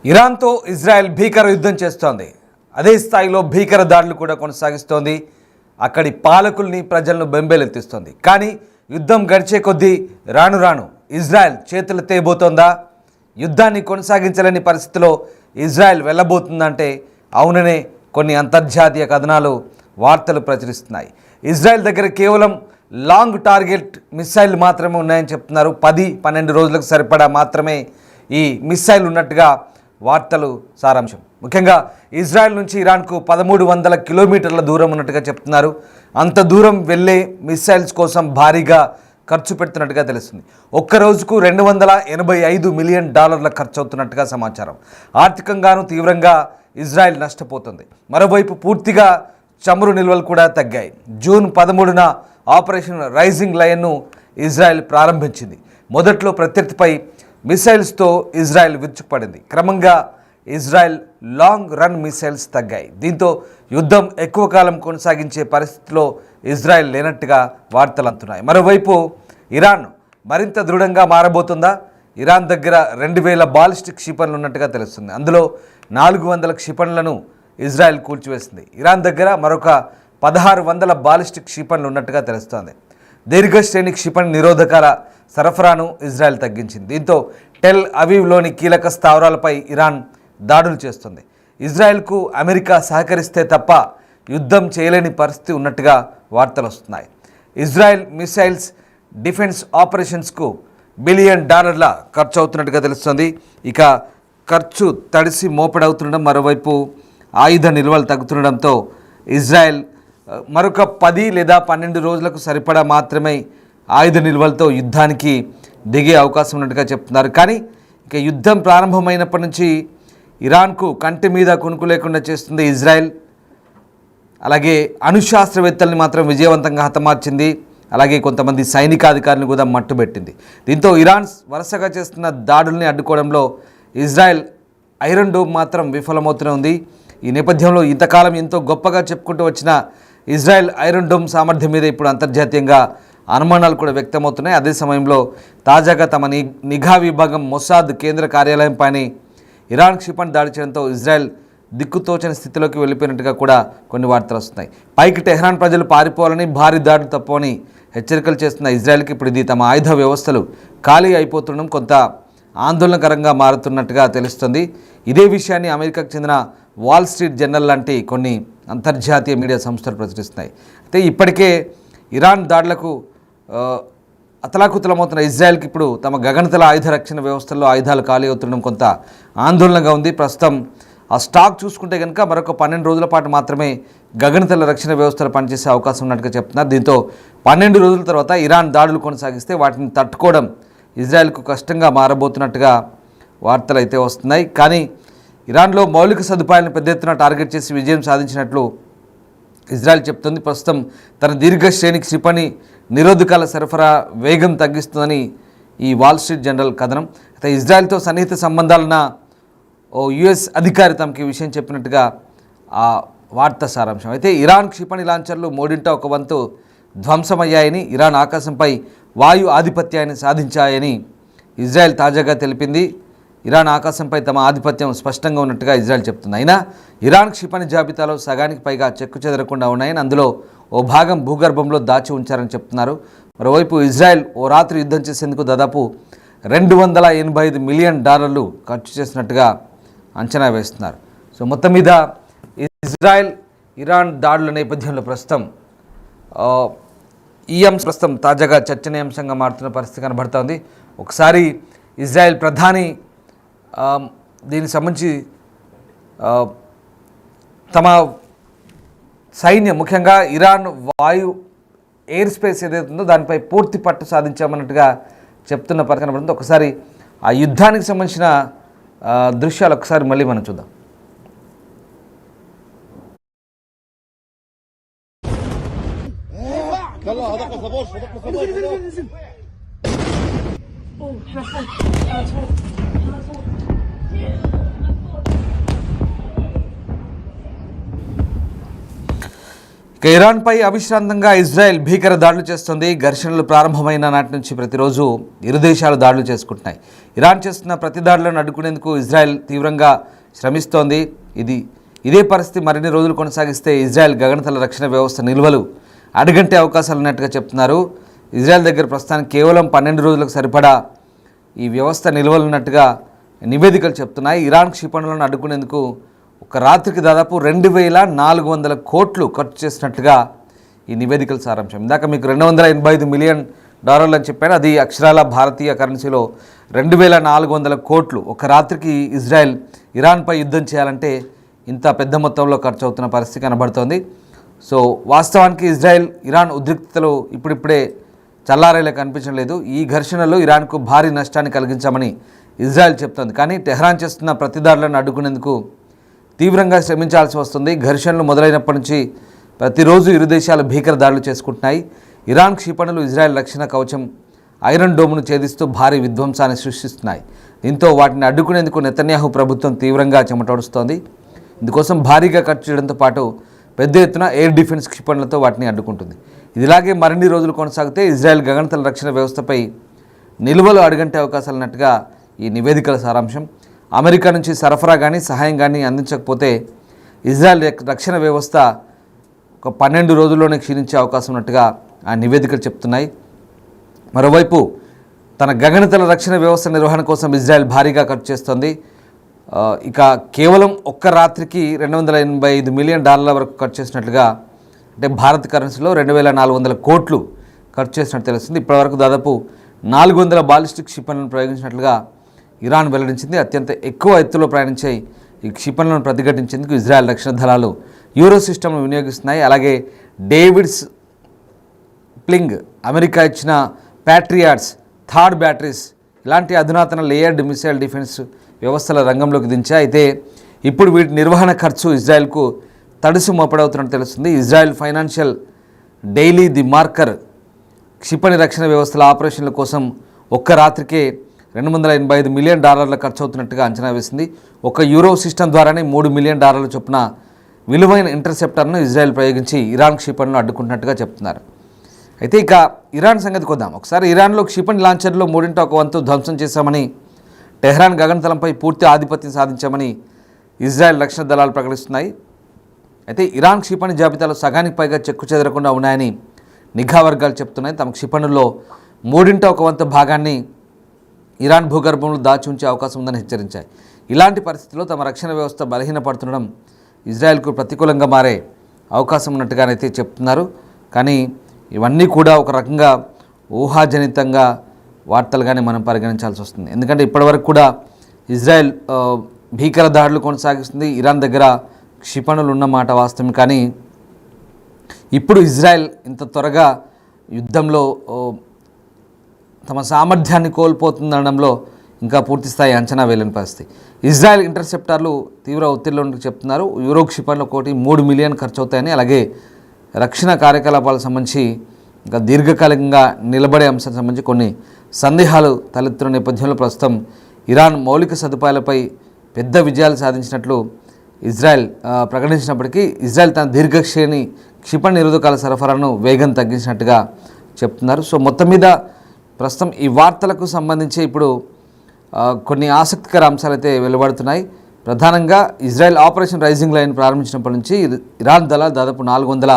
ఇరాన్తో Israel భీకర యుద్ధం చేస్తోంది. అదే స్థాయిలో భీకర దాడులు కూడా కొనసాగిస్తోంది. అక్కడి పాలకుల్ని ప్రజలను బెంబేలెత్తిస్తోంది. కానీ యుద్ధం గడిచే కొద్దీ రాను రాను ఇజ్రాయెల్ చేతులు తేబోతోందా? యుద్ధాన్ని కొనసాగించలేని పరిస్థితిలో ఇజ్రాయెల్ వెళ్ళబోతుందంటే అవుననే కొన్ని అంతర్జాతీయ కథనాలు వార్తలు ప్రచురిస్తున్నాయి. ఇజ్రాయెల్ దగ్గర కేవలం లాంగ్ టార్గెట్ మిస్సైల్ మాత్రమే ఉన్నాయని చెప్తున్నారు. 10-12 రోజులకు సరిపడా మాత్రమే ఈ మిస్సైల్ ఉన్నట్టుగా వార్తలు సారాంశం. ముఖ్యంగా ఇజ్రాయెల్ నుంచి ఇరాన్కు 1300 కిలోమీటర్ల దూరం ఉన్నట్టుగా చెప్తున్నారు. అంత దూరం వెళ్ళే మిస్సైల్స్ కోసం భారీగా ఖర్చు పెడుతున్నట్టుగా తెలుస్తుంది. ఒక్క రోజుకు $285 మిలియన్ ఖర్చు అవుతున్నట్టుగా సమాచారం. ఆర్థికంగానూ తీవ్రంగా ఇజ్రాయెల్ నష్టపోతుంది. మరోవైపు పూర్తిగా చమురు నిల్వలు కూడా తగ్గాయి. జూన్ 13న ఆపరేషన్ రైజింగ్ లయన్ను ఇజ్రాయెల్ ప్రారంభించింది. మొదట్లో ప్రత్యర్థిపై మిసైల్స్తో ఇజ్రాయెల్ విరుచుకుపడింది. క్రమంగా ఇజ్రాయెల్ లాంగ్ రన్ మిసైల్స్ తగ్గాయి. దీంతో యుద్ధం ఎక్కువ కాలం కొనసాగించే పరిస్థితిలో ఇజ్రాయెల్ లేనట్టుగా వార్తలు అందుతున్నాయి. మరోవైపు ఇరాన్ మరింత దృఢంగా మారబోతుందా? ఇరాన్ దగ్గర 2000 బాలిస్టిక్ క్షిపణులు ఉన్నట్టుగా తెలుస్తుంది. అందులో 400 క్షిపణులను ఇజ్రాయెల్ కూల్చివేసింది. ఇరాన్ దగ్గర మరొక 1600 బాలిస్టిక్ క్షిపణులు ఉన్నట్టుగా తెలుస్తోంది. దీర్ఘశ్రేణి క్షిపణి నిరోధకాల సరఫరాను ఇజ్రాయెల్ తగ్గించింది. దీంతో టెల్ అవీవ్లోని కీలక స్థావరాలపై ఇరాన్ దాడులు చేస్తుంది. ఇజ్రాయెల్కు అమెరికా సహకరిస్తే తప్ప యుద్ధం చేయలేని పరిస్థితి ఉన్నట్టుగా వార్తలు వస్తున్నాయి. ఇజ్రాయెల్ మిసైల్స్ డిఫెన్స్ ఆపరేషన్స్కు $1 బిలియన్ ఖర్చు అవుతున్నట్టుగా తెలుస్తుంది. ఇక ఖర్చు తడిసి మోపెడవుతుండడం, మరోవైపు ఆయుధ నిల్వలు తగ్గుతుండడంతో ఇజ్రాయెల్ మరొక 10 లేదా 12 రోజులకు సరిపడా మాత్రమే ఆయుధ నిల్వలతో యుద్ధానికి దిగే అవకాశం ఉన్నట్టుగా చెప్తున్నారు. కానీ ఇక యుద్ధం ప్రారంభమైనప్పటి నుంచి ఇరాన్కు కంటి మీద కునుకు లేకుండా చేస్తుంది ఇజ్రాయెల్. అలాగే అణుశాస్త్రవేత్తల్ని మాత్రం విజయవంతంగా హతమార్చింది. అలాగే కొంతమంది సైనికాధికారులను కూడా మట్టుబెట్టింది. దీంతో ఇరాన్ వరుసగా చేస్తున్న దాడుల్ని అడ్డుకోవడంలో ఇజ్రాయెల్ ఐరన్ డోమ్ మాత్రం విఫలమవుతూనే ఉంది. ఈ నేపథ్యంలో ఇంతకాలం ఎంతో గొప్పగా చెప్పుకుంటూ వచ్చిన ఇజ్రాయెల్ ఐరన్ డోమ్ సామర్థ్యం మీద ఇప్పుడు అంతర్జాతీయంగా అనుమానాలు కూడా వ్యక్తమవుతున్నాయి. అదే సమయంలో తాజాగా తమ నిఘా విభాగం మొసాద్ కేంద్ర కార్యాలయంపైన ఇరాన్ క్షిపణి దాడి చేయడంతో ఇజ్రాయెల్ దిక్కుతోచని స్థితిలోకి వెళ్ళిపోయినట్టుగా కూడా కొన్ని వార్తలు వస్తున్నాయి. పైకి టెహ్రాన్ ప్రజలు పారిపోవాలని, భారీ దాడులు తప్పని హెచ్చరికలు చేస్తున్న ఇజ్రాయెల్కి ఇప్పుడు ఇది తమ ఆయుధ వ్యవస్థలు ఖాళీ అయిపోతుండడం కొంత ఆందోళనకరంగా మారుతున్నట్టుగా తెలుస్తుంది. ఇదే విషయాన్ని అమెరికాకు చెందిన వాల్ స్ట్రీట్ జర్నల్ లాంటి కొన్ని అంతర్జాతీయ మీడియా సంస్థలు ప్రచురిస్తున్నాయి. అయితే ఇప్పటికే ఇరాన్ దాడులకు అతలాకుతలమవుతున్న ఇజ్రాయెల్కి ఇప్పుడు తమ గగనతల ఆయుధ రక్షణ వ్యవస్థల్లో ఆయుధాలు ఖాళీ అవుతుండడం కొంత ఆందోళనగా ఉంది. ప్రస్తుతం ఆ స్టాక్ చూసుకుంటే కనుక మరొక 12 రోజుల పాటు మాత్రమే గగనతల రక్షణ వ్యవస్థలు పనిచేసే అవకాశం ఉన్నట్టుగా చెప్తున్నారు. దీంతో 12 రోజుల తర్వాత ఇరాన్ దాడులు కొనసాగిస్తే వాటిని తట్టుకోవడం ఇజ్రాయెల్కు కష్టంగా మారబోతున్నట్టుగా వార్తలు అయితే వస్తున్నాయి. కానీ ఇరాన్లో మౌలిక సదుపాయాలను పెద్ద ఎత్తున టార్గెట్ చేసి విజయం సాధించినట్లు ఇజ్రాయెల్ చెప్తుంది. ప్రస్తుతం తన దీర్ఘశ్రేణి క్షిపణి నిరోధకాల సరఫరా వేగం తగ్గిస్తుందని ఈ వాల్ స్ట్రీట్ జర్నల్ కథనం. అయితే ఇజ్రాయెల్తో సన్నిహిత సంబంధాలున్న ఓ యుఎస్ అధికారి తమకి విషయం చెప్పినట్టుగా ఆ వార్త సారాంశం. అయితే ఇరాన్ క్షిపణి లాంచర్లు మూడింట ఒక వంతు ధ్వంసమయ్యాయని, ఇరాన్ ఆకాశంపై వాయు ఆధిపత్యాన్ని సాధించాయని ఇజ్రాయెల్ తాజాగా తెలిపింది. ఇరాన్ ఆకాశంపై తమ ఆధిపత్యం స్పష్టంగా ఉన్నట్టుగా ఇజ్రాయెల్ చెప్తుంది. అయినా ఇరాన్ క్షిపణి జాబితాలో సగానికి పైగా చెక్కు చెదరకుండా ఉన్నాయని, అందులో ఓ భాగం భూగర్భంలో దాచి ఉంచారని చెప్తున్నారు. మరోవైపు ఇజ్రాయెల్ ఓ రాత్రి యుద్ధం చేసేందుకు దాదాపు $285 మిలియన్ ఖర్చు చేసినట్టుగా అంచనా వేస్తున్నారు. సో మొత్తం మీద ఇజ్రాయెల్ ఇరాన్ దాడుల నేపథ్యంలో ప్రస్తుతం ఈ అంశం ప్రస్తుతం తాజాగా చర్చనీయాంశంగా మారుతున్న పరిస్థితి కనబడుతోంది. ఒకసారి ఇజ్రాయెల్ ప్రధాని దీనికి సంబంధించి తమ సైన్యం ముఖ్యంగా ఇరాన్ ఎయిర్ స్పేస్ ఏదైతే ఉందో దానిపై పూర్తి పట్టు సాధించామన్నట్టుగా చెప్తున్న పరిస్థితి కనబడుతుంది. ఒకసారి ఆ యుద్ధానికి సంబంధించిన దృశ్యాలు ఒకసారి మళ్ళీ మనం చూద్దాం. ఇరాన్పై అవిశ్రాంతంగా ఇజ్రాయెల్ భీకర దాడులు చేస్తుంది. ఘర్షణలు ప్రారంభమైన నాటి నుంచి ప్రతిరోజు ఇరు దేశాలు దాడులు చేసుకుంటున్నాయి. ఇరాన్ చేస్తున్న ప్రతి దాడులను అడ్డుకునేందుకు ఇజ్రాయెల్ తీవ్రంగా శ్రమిస్తోంది. ఇదే పరిస్థితి మరిన్ని రోజులు కొనసాగిస్తే ఇజ్రాయెల్ గగనతల రక్షణ వ్యవస్థ నిల్వలు అడుగంటే అవకాశాలు ఉన్నట్టుగా చెప్తున్నారు. ఇజ్రాయెల్ దగ్గర ప్రస్తుతానికి కేవలం 12 రోజులకు సరిపడా ఈ వ్యవస్థ నిల్వలు ఉన్నట్టుగా నివేదికలు చెప్తున్నాయి. ఇరాన్ క్షిపణులను అడ్డుకునేందుకు ఒక రాత్రికి దాదాపు 2400 కోట్లు ఖర్చు చేసినట్లుగా ఈ నివేదికల సారాంశం. ఇందాక మీకు $285 మిలియన్ అని చెప్పాను. అది అక్షరాల భారతీయ కరెన్సీలో 2400 కోట్లు. ఒక రాత్రికి ఇజ్రాయెల్ ఇరాన్పై యుద్ధం చేయాలంటే ఇంత పెద్ద మొత్తంలో ఖర్చు అవుతున్న పరిస్థితి కనబడుతోంది. సో వాస్తవానికి ఇజ్రాయెల్ ఇరాన్ ఉద్రిక్తతలు ఇప్పుడిప్పుడే చల్లారేలా కనిపించడం లేదు. ఈ ఘర్షణలో ఇరాన్కు భారీ నష్టాన్ని కలిగించామని ఇజ్రాయెల్ చెప్తోంది. కానీ టెహ్రాన్ చేస్తున్న ప్రతిదాడులను అడ్డుకునేందుకు తీవ్రంగా శ్రమించాల్సి వస్తుంది. ఘర్షణలు మొదలైనప్పటి నుంచి ప్రతిరోజు ఇరు దేశాలు భీకర దాడులు చేసుకుంటున్నాయి. ఇరాన్ క్షిపణులు ఇజ్రాయెల్ రక్షణ కవచం ఐరన్ డోమ్ను ఛేదిస్తూ భారీ విధ్వంసాన్ని సృష్టిస్తున్నాయి. దీంతో వాటిని అడ్డుకునేందుకు నెతన్యాహు ప్రభుత్వం తీవ్రంగా చెమటోడుస్తోంది. ఇందుకోసం భారీగా ఖర్చు చేయడంతో పాటు పెద్ద ఎత్తున ఎయిర్ డిఫెన్స్ క్షిపణులతో వాటిని అడ్డుకుంటుంది. ఇదిలాగే మరిన్ని రోజులు కొనసాగితే ఇజ్రాయెల్ గగనతల రక్షణ వ్యవస్థపై నిల్వలు అడుగంటే అవకాశాలు ఉన్నట్టుగా ఈ నివేదికల సారాంశం. అమెరికా నుంచి సరఫరా కానీ సహాయం కానీ అందించకపోతే ఇజ్రాయెల్ రక్షణ వ్యవస్థ ఒక 12 రోజుల్లోనే క్షీణించే అవకాశం ఉన్నట్టుగా ఆ నివేదికలు చెప్తున్నాయి. మరోవైపు తన గగనతల రక్షణ వ్యవస్థ నిర్వహణ కోసం ఇజ్రాయెల్ భారీగా ఖర్చు చేస్తోంది. ఇక కేవలం ఒక్క రాత్రికి $285 మిలియన్ వరకు ఖర్చు చేసినట్లుగా, అంటే భారత కరెన్సీలో 2400 కోట్లు ఖర్చు చేసినట్టు తెలుస్తుంది. ఇప్పటివరకు దాదాపు 400 బాలిస్టిక్ క్షిపణులను ప్రయోగించినట్లుగా ఇరాన్ వెల్లడించింది. అత్యంత ఎక్కువ ఎత్తులో ప్రయాణించే ఈ క్షిపణులను ప్రతిఘటించేందుకు ఇజ్రాయెల్ రక్షణ దళాలు యూరో సిస్టమ్ను వినియోగిస్తున్నాయి. అలాగే డేవిడ్స్ ప్లింగ్, అమెరికా ఇచ్చిన ప్యాట్రియాట్స్, థాడ్ బ్యాటరీస్ ఇలాంటి అధునాతన లేయర్డ్ మిసైల్ డిఫెన్స్ వ్యవస్థల రంగంలోకి దించాయి. అయితే ఇప్పుడు వీటి నిర్వహణ ఖర్చు ఇజ్రాయెల్కు తడుసు మోపడవుతున్నట్టు తెలుస్తుంది. Israel financial daily the marker క్షిపణి రక్షణ వ్యవస్థల ఆపరేషన్ల కోసం ఒక్క రాత్రికే $285 మిలియన్ ఖర్చు అవుతున్నట్టుగా అంచనా వేసింది. ఒక యూరో సిస్టమ్ ద్వారానే $3 మిలియన్ చొప్పున విలువైన ఇంటర్సెప్టర్ను ఇజ్రాయెల్ ప్రయోగించి ఇరాన్ క్షిపణులను అడ్డుకుంటున్నట్టుగా చెప్తున్నారు. అయితే ఇక ఇరాన్ సంగతి కొద్దాం. ఒకసారి ఇరాన్లో క్షిపణి లాంచర్లో 1/3 ధ్వంసం చేశామని, టెహ్రాన్ గగనతలంపై పూర్తి ఆధిపత్యం సాధించామని ఇజ్రాయెల్ రక్షణ దళాలు ప్రకటిస్తున్నాయి. అయితే ఇరాన్ క్షిపణి జాబితాలో సగానికి పైగా చెక్కు చెదరకుండా ఉన్నాయని నిఘా వర్గాలు చెప్తున్నాయి. తమ క్షిపణుల్లో 1/3 భాగాన్ని ఇరాన్ భూగర్భంలో దాచి ఉంచే అవకాశం ఉందని హెచ్చరించాయి. ఇలాంటి పరిస్థితుల్లో తమ రక్షణ వ్యవస్థ బలహీనపడుతుండడం ఇజ్రాయెల్కు ప్రతికూలంగా మారే అవకాశం ఉన్నట్టుగానైతే చెప్తున్నారు. కానీ ఇవన్నీ కూడా ఒక రకంగా ఊహాజనితంగా వార్తలుగానే మనం పరిగణించాల్సి వస్తుంది. ఎందుకంటే ఇప్పటివరకు కూడా ఇజ్రాయెల్ భీకర దాడులు కొనసాగిస్తుంది. ఇరాన్ దగ్గర క్షిపణులు ఉన్నమాట వాస్తవం. కానీ ఇప్పుడు ఇజ్రాయెల్ ఇంత త్వరగా యుద్ధంలో తమ సామర్థ్యాన్ని కోల్పోతుందనడంలో ఇంకా పూర్తిస్థాయి అంచనా వేయలేని పరిస్థితి. ఇజ్రాయెల్ ఇంటర్సెప్టర్లు తీవ్ర ఒత్తిడిలో చెప్తున్నారు. యూరో క్షిపణులు ఒకటి $3 మిలియన్ ఖర్చు అవుతాయని, అలాగే రక్షణ కార్యకలాపాలకు సంబంధించి ఇంకా దీర్ఘకాలికంగా నిలబడే అంశానికి సంబంధించి కొన్ని సందేహాలు తలెత్తున్న నేపథ్యంలో ప్రస్తుతం ఇరాన్ మౌలిక సదుపాయాలపై పెద్ద విజయాలు సాధించినట్లు ఇజ్రాయెల్ ప్రకటించినప్పటికీ ఇజ్రాయెల్ తన దీర్ఘశ్రేణి క్షిపణి నిరోధకాల సరఫరాను వేగం తగ్గించినట్టుగా చెప్తున్నారు. సో మొత్తం మీద ప్రస్తుతం ఈ వార్తలకు సంబంధించి ఇప్పుడు కొన్ని ఆసక్తికర అంశాలు అయితే వెలువడుతున్నాయి. ప్రధానంగా ఇజ్రాయెల్ ఆపరేషన్ రైజింగ్ లైన్ ప్రారంభించినప్పటి నుంచి ఇరాన్ దళాలు దాదాపు 400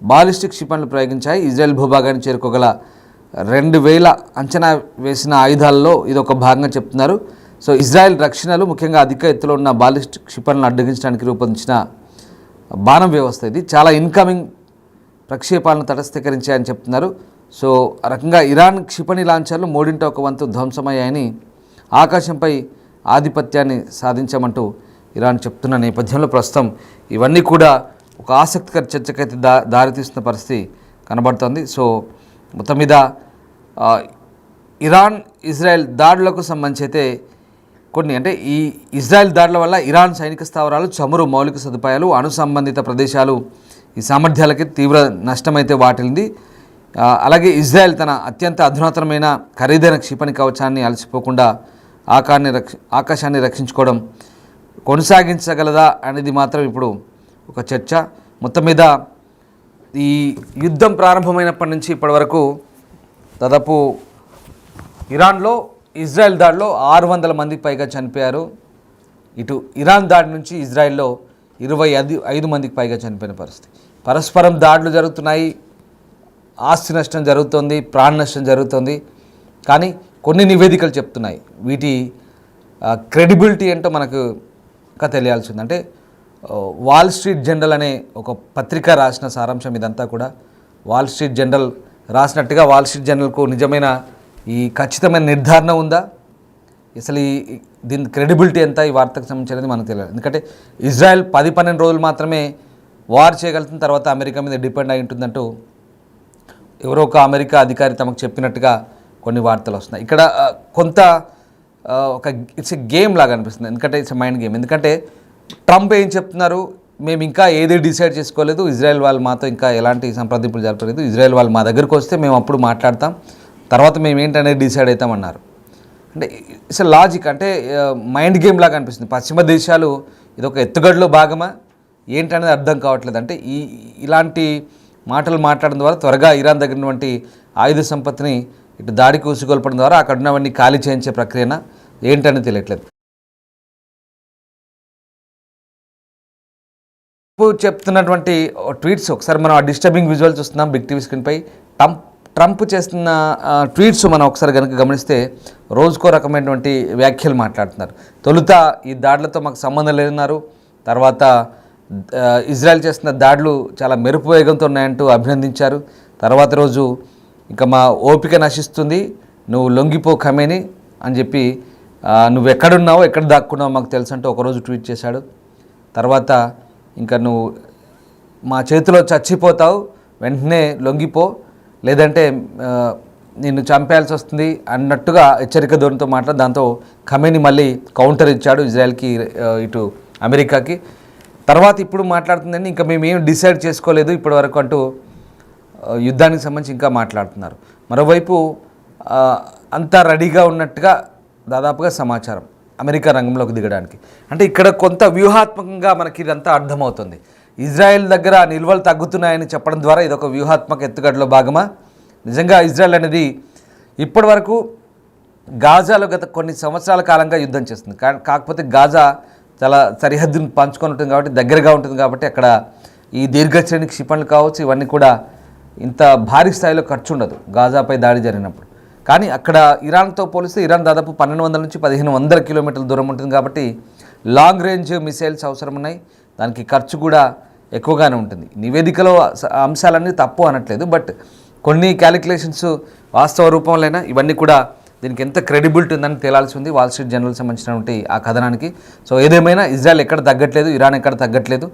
బాలిస్టిక్ క్షిపణులు ప్రయోగించాయి. ఇజ్రాయెల్ భూభాగాన్ని చేరుకోగల 2000 అంచనా వేసిన ఆయుధాలలో ఇది ఒక భాగంగా చెప్తున్నారు. సో ఇజ్రాయెల్ రక్షణలు ముఖ్యంగా అధిక ఎత్తులో ఉన్న బాలిస్టిక్ క్షిపణులను అడ్డగించడానికి రూపొందించిన బాణం వ్యవస్థ ఇది. చాలా ఇన్కమింగ్ ప్రక్షేపాలను తటస్థీకరించాయని చెప్తున్నారు. సో ఆ రకంగా ఇరాన్ క్షిపణి లాంచర్లు 1/3 ధ్వంసమయ్యాయని, ఆకాశంపై ఆధిపత్యాన్ని సాధించామంటూ ఇరాన్ చెప్తున్న నేపథ్యంలో ప్రస్తుతం ఇవన్నీ కూడా ఒక ఆసక్తికర చర్చకైతే దారితీస్తున్న పరిస్థితి కనబడుతోంది. సో మొత్తం మీద ఇరాన్ ఇజ్రాయెల్ దాడులకు సంబంధించి అయితే కొన్ని, అంటే ఈ ఇజ్రాయెల్ దాడుల వల్ల ఇరాన్ సైనిక స్థావరాలు, చమురు మౌలిక సదుపాయాలు, అణు సంబంధిత ప్రదేశాలు ఈ సామర్థ్యాలకి తీవ్ర నష్టమైతే వాటిల్లింది. అలాగే ఇజ్రాయెల్ తన అత్యంత అధునాతనమైన ఖరీదైన క్షిపణి కవచాన్ని అలసిపోకుండా ఆకాశాన్ని రక్షించుకోవడం కొనసాగించగలదా అనేది మాత్రం ఇప్పుడు ఒక చర్చ. మొత్తం మీద ఈ యుద్ధం ప్రారంభమైనప్పటి నుంచి ఇప్పటి వరకు దాదాపు ఇరాన్లో ఇజ్రాయెల్ దాడిలో 600 మందికి పైగా చనిపోయారు. ఇటు ఇరాన్ దాడి నుంచి ఇజ్రాయెల్లో 25 మందికి పైగా చనిపోయిన పరిస్థితి. పరస్పరం దాడులు జరుగుతున్నాయి, ఆస్తి నష్టం జరుగుతుంది, ప్రాణ నష్టం జరుగుతుంది. కానీ కొన్ని నివేదికలు చెప్తున్నాయి వీటి క్రెడిబిలిటీ ఏంటో మనకు ఇంకా తెలియాల్సింది. అంటే వాల్ స్ట్రీట్ జర్నల్ అనే ఒక పత్రిక రాసిన సారాంశం ఇదంతా కూడా. వాల్ స్ట్రీట్ జర్నల్ రాసినట్టుగా వాల్ స్ట్రీట్ జర్నల్కు నిజమైన ఈ ఖచ్చితమైన నిర్ధారణ ఉందా, అసలు దీని క్రెడిబిలిటీ ఎంత, ఈ వార్తకు సంబంధించినది మనకు తెలియదు. ఎందుకంటే ఇజ్రాయెల్ 10-12 రోజులు మాత్రమే వార్ చేయగలుగుతున్న తర్వాత అమెరికా మీద డిపెండ్ అయి ఉంటుందంటూ ఎవరో ఒక అమెరికా అధికారి తమకు చెప్పినట్టుగా కొన్ని వార్తలు వస్తున్నాయి. ఇక్కడ కొంత ఒక ఇట్స్ ఎ గేమ్ లాగా అనిపిస్తుంది. ఎందుకంటే ఇట్స్ ఎ మైండ్ గేమ్. ఎందుకంటే ట్రంప్ ఏం చెప్తున్నారు, మేము ఇంకా ఏది డిసైడ్ చేసుకోలేదు, ఇజ్రాయెల్ వాళ్ళు మాతో ఇంకా ఎలాంటి సంప్రదింపులు జరపలేదు, ఇజ్రాయెల్ వాళ్ళు మా దగ్గరికి వస్తే మేము అప్పుడు మాట్లాడతాం, తర్వాత మేము ఏంటనేది డిసైడ్ అవుతామన్నారు. అంటే ఇట్స్ ఎ లాజిక్, అంటే మైండ్ గేమ్ లాగా అనిపిస్తుంది. పశ్చిమ దేశాలు ఇది ఒక ఎత్తుగడలో భాగమా ఏంటనేది అర్థం కావట్లేదు. అంటే ఇలాంటి మాటలు మాట్లాడడం ద్వారా త్వరగా ఇరాన్ దగ్గర ఉన్నటువంటి ఆయుధ సంపత్తిని ఇటు దాడికి ఊసిగొల్పడం ద్వారా అక్కడ ఉన్నవన్నీ ఖాళీ చేయించే ప్రక్రియన ఏంటనేది తెలియట్లేదు. చెప్తున్నటువంటి ట్వీట్స్ ఒకసారి మనం ఆ డిస్టర్బింగ్ విజువల్ చూస్తున్నాం బిగ్ టీవీ స్క్రీన్పై. ట్రంప్ చేస్తున్న ట్వీట్స్ మనం ఒకసారి కనుక గమనిస్తే రోజుకో రకమైనటువంటి వ్యాఖ్యలు మాట్లాడుతున్నారు. తొలుత ఈ దాడులతో మాకు సంబంధం లేదన్నారు, తర్వాత ఇజ్రాయెల్ చేస్తున్న దాడులు చాలా మెరుపు వేగంతో ఉన్నాయంటూ అభినందించారు. తర్వాత రోజు ఇంకా మా ఓపిక నశిస్తుంది, నువ్వు లొంగిపో ఖమేని అని చెప్పి నువ్వు ఎక్కడున్నావో ఎక్కడ దాక్కున్నావో మాకు తెలుసు అంటూ ఒకరోజు ట్వీట్ చేశాడు. తర్వాత ఇంకా నువ్వు మా చేతిలో చచ్చిపోతావు, వెంటనే లొంగిపో, లేదంటే నిన్ను చంపేయాల్సి వస్తుంది అన్నట్టుగా హెచ్చరిక ధోరణితో మాట్లాడి దాంతో ఖమేని మళ్ళీ కౌంటర్ ఇచ్చాడు ఇజ్రాయెల్కి, ఇటు అమెరికాకి. తర్వాత ఇప్పుడు మాట్లాడుతుందండి ఇంకా మేము ఏం డిసైడ్ చేసుకోలేదు ఇప్పటి వరకు అంటూ యుద్ధానికి సంబంధించి ఇంకా మాట్లాడుతున్నారు. మరోవైపు అంతా రెడీగా ఉన్నట్టుగా దాదాపుగా సమాచారం అమెరికా రంగంలోకి దిగడానికి. అంటే ఇక్కడ కొంత వ్యూహాత్మకంగా మనకి ఇదంతా అర్థమవుతుంది. ఇజ్రాయెల్ దగ్గర నిల్వలు తగ్గుతున్నాయని చెప్పడం ద్వారా ఇది ఒక వ్యూహాత్మక ఎత్తుగడలో భాగమా? నిజంగా ఇజ్రాయెల్ అనేది ఇప్పటి వరకు గాజాలో గత కొన్ని సంవత్సరాల కాలంగా యుద్ధం చేస్తుంది. కాకపోతే గాజా చాలా సరిహద్దును పంచుకొని ఉంటుంది కాబట్టి, దగ్గరగా ఉంటుంది కాబట్టి అక్కడ ఈ దీర్ఘశ్రేణి క్షిపణులు కావచ్చు ఇవన్నీ కూడా ఇంత భారీ స్థాయిలో ఖర్చు ఉండదు గాజాపై దాడి జరిగినప్పుడు. కానీ అక్కడ ఇరాన్తో పోలిస్తే ఇరాన్ దాదాపు 1200 నుంచి 1500 కిలోమీటర్ల దూరం ఉంటుంది కాబట్టి లాంగ్ రేంజ్ మిసైల్స్ అవసరం ఉన్నాయి, దానికి ఖర్చు కూడా ఎక్కువగానే ఉంటుంది. నివేదికలో అంశాలన్నీ తప్పు అనట్లేదు, బట్ కొన్ని క్యాలిక్యులేషన్స్ వాస్తవ రూపంలోనైనా ఇవన్నీ కూడా దీనికి ఎంత క్రెడిబిలిటీ ఉందని తేలాల్సి ఉంది వాల్ స్ట్రీట్ జర్నల్ సంబంధించినటువంటి ఆ కథనానికి. సో ఏదేమైనా ఇజ్రాయెల్ ఎక్కడ తగ్గట్లేదు, ఇరాన్ ఎక్కడ తగ్గట్లేదు,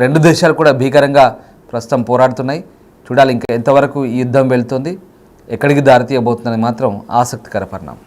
రెండు దేశాలు కూడా భీకరంగా ప్రస్తుతం పోరాడుతున్నాయి. చూడాలి ఇంకా ఎంతవరకు ఈ యుద్ధం వెళ్తుంది, ఎక్కడికి దారితీయబోతుందని మాత్రం ఆసక్తికర పరిణామం.